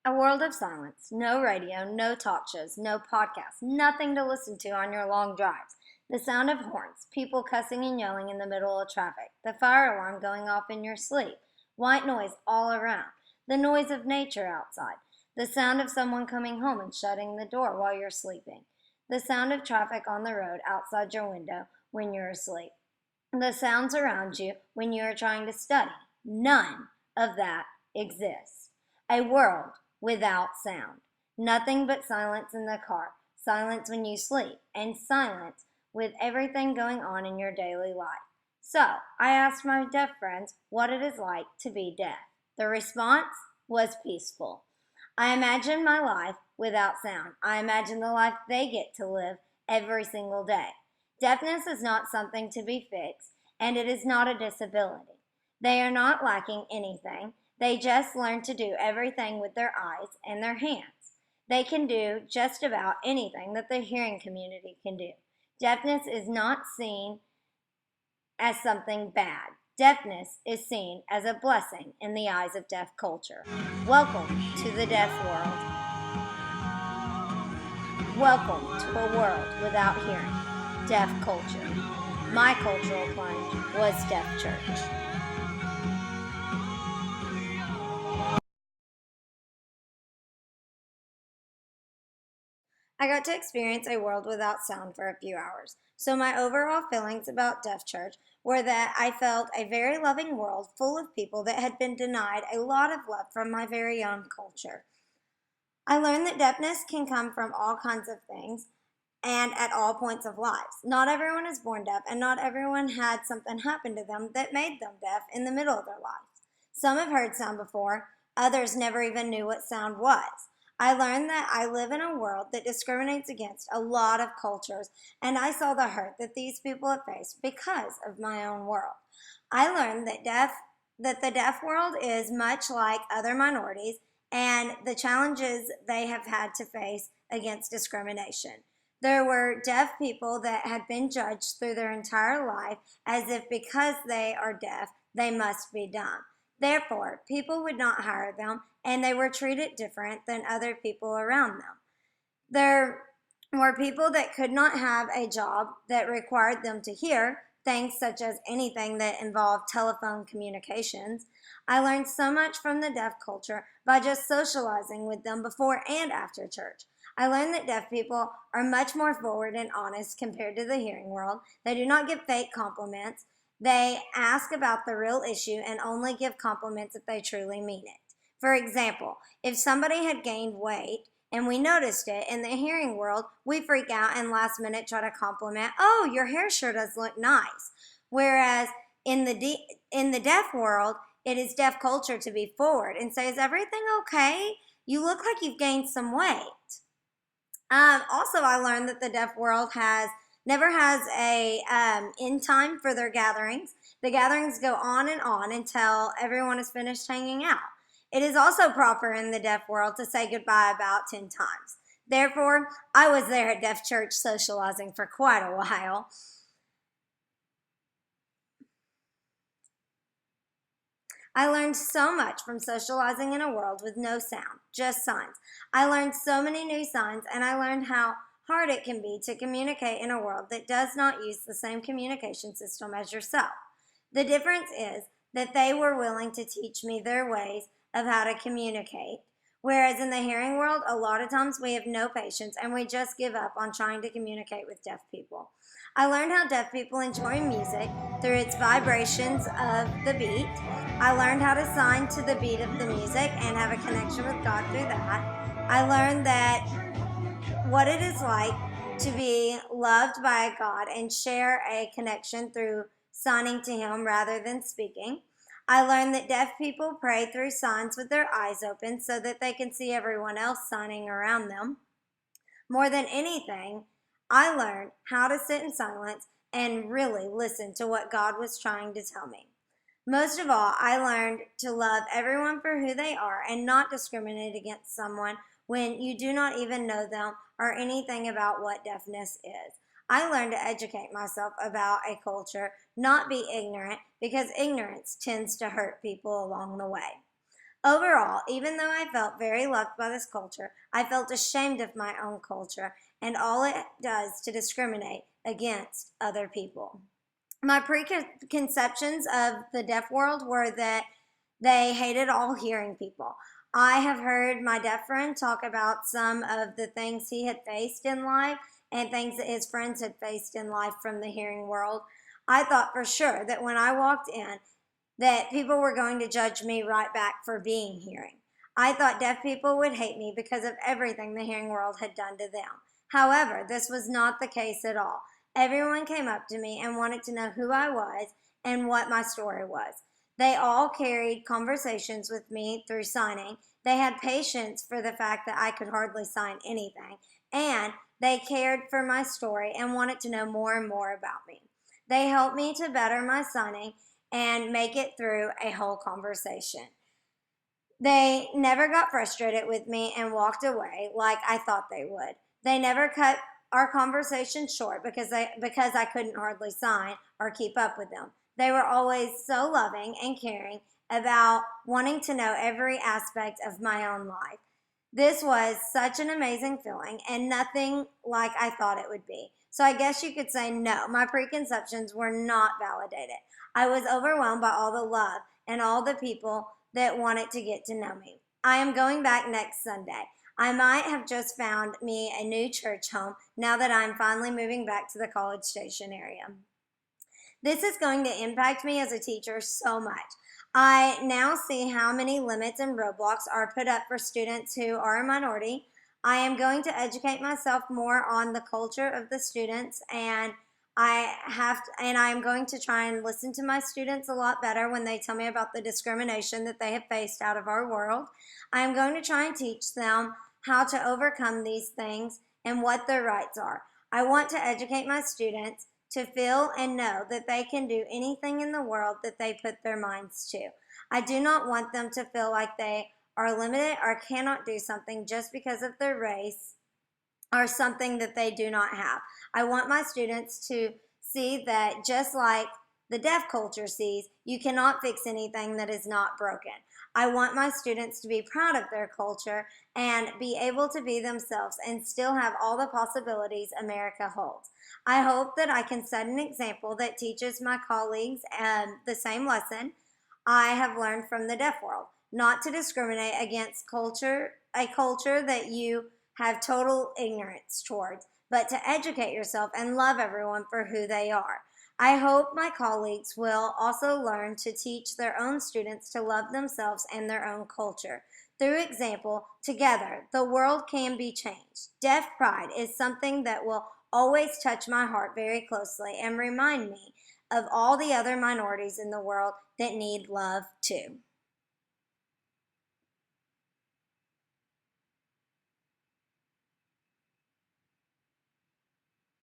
A world of silence. No radio, no talk shows, no podcasts, nothing to listen to on your long drives. The sound of horns, people cussing and yelling in the middle of traffic, the fire alarm going off in your sleep, white noise all around, the noise of nature outside, the sound of someone coming home and shutting the door while you're sleeping, the sound of traffic on the road outside your window when you're asleep, the sounds around you when you are trying to study. None of that exists. A world without sound. Nothing but silence in the car, silence when you sleep, and silence with everything going on in your daily life. So, I asked my deaf friends what it is like to be deaf. The response was peaceful. I imagine my life without sound. I imagine the life they get to live every single day. Deafness is not something to be fixed, and it is not a disability. They are not lacking anything. They just learn to do everything with their eyes and their hands. They can do just about anything that the hearing community can do. Deafness is not seen as something bad. Deafness is seen as a blessing in the eyes of deaf culture. Welcome to the deaf world. Welcome to a world without hearing. Deaf culture. My cultural plunge was deaf church. I got to experience a world without sound for a few hours. So my overall feelings about Deaf Church were that I felt a very loving world full of people that had been denied a lot of love from my very own culture. I learned that deafness can come from all kinds of things and at all points of lives. Not everyone is born deaf, and not everyone had something happen to them that made them deaf in the middle of their lives. Some have heard sound before, others never even knew what sound was. I learned that I live in a world that discriminates against a lot of cultures, and I saw the hurt that these people have faced because of my own world. I learned that the deaf world is much like other minorities and the challenges they have had to face against discrimination. There were deaf people that had been judged through their entire life as if because they are deaf, they must be dumb. Therefore, people would not hire them, and they were treated different than other people around them. There were people that could not have a job that required them to hear, things such as anything that involved telephone communications. I learned so much from the deaf culture by just socializing with them before and after church. I learned that deaf people are much more forward and honest compared to the hearing world. They do not give fake compliments. They ask about the real issue and only give compliments if they truly mean it. For example, if somebody had gained weight and we noticed it, in the hearing world, we freak out and last minute try to compliment, "Oh, your hair sure does look nice." Whereas in the deaf world, it is deaf culture to be forward and say, "Is everything okay? You look like you've gained some weight." Also, I learned that the deaf world never has a end time for their gatherings. The gatherings go on and on until everyone is finished hanging out. It is also proper in the deaf world to say goodbye about 10 times. Therefore, I was there at Deaf Church socializing for quite a while. I learned so much from socializing in a world with no sound, just signs. I learned so many new signs, and I learned how hard it can be to communicate in a world that does not use the same communication system as yourself. The difference is that they were willing to teach me their ways of how to communicate, whereas in the hearing world, a lot of times we have no patience and we just give up on trying to communicate with deaf people. I learned how deaf people enjoy music through its vibrations of the beat. I learned how to sign to the beat of the music and have a connection with God through that. I learned that what it is like to be loved by God and share a connection through signing to Him rather than speaking. I learned that deaf people pray through signs with their eyes open so that they can see everyone else signing around them. More than anything, I learned how to sit in silence and really listen to what God was trying to tell me. Most of all, I learned to love everyone for who they are and not discriminate against someone when you do not even know them or anything about what deafness is. I learned to educate myself about a culture, not be ignorant, because ignorance tends to hurt people along the way. Overall, even though I felt very loved by this culture, I felt ashamed of my own culture and all it does to discriminate against other people. My preconceptions of the deaf world were that they hated all hearing people. I have heard my deaf friend talk about some of the things he had faced in life and things that his friends had faced in life from the hearing world. I thought for sure that when I walked in, that people were going to judge me right back for being hearing. I thought deaf people would hate me because of everything the hearing world had done to them. However, this was not the case at all. Everyone came up to me and wanted to know who I was and what my story was. They all carried conversations with me through signing. They had patience for the fact that I could hardly sign anything. And they cared for my story and wanted to know more and more about me. They helped me to better my signing and make it through a whole conversation. They never got frustrated with me and walked away like I thought they would. They never cut our conversation short because I couldn't hardly sign or keep up with them. They were always so loving and caring about wanting to know every aspect of my own life. This was such an amazing feeling and nothing like I thought it would be. So I guess you could say no, my preconceptions were not validated. I was overwhelmed by all the love and all the people that wanted to get to know me. I am going back next Sunday. I might have just found me a new church home now that I'm finally moving back to the College Station area. This is going to impact me as a teacher so much. I now see how many limits and roadblocks are put up for students who are a minority. I am going to educate myself more on the culture of the students, and I am going to try and listen to my students a lot better when they tell me about the discrimination that they have faced out of our world. I am going to try and teach them how to overcome these things and what their rights are. I want to educate my students to feel and know that they can do anything in the world that they put their minds to. I do not want them to feel like they are limited or cannot do something just because of their race or something that they do not have. I want my students to see that just like the deaf culture sees, you cannot fix anything that is not broken. I want my students to be proud of their culture and be able to be themselves and still have all the possibilities America holds. I hope that I can set an example that teaches my colleagues the same lesson I have learned from the deaf world, not to discriminate against a culture that you have total ignorance towards, but to educate yourself and love everyone for who they are. I hope my colleagues will also learn to teach their own students to love themselves and their own culture. Through example, together, the world can be changed. Deaf pride is something that will always touch my heart very closely and remind me of all the other minorities in the world that need love too.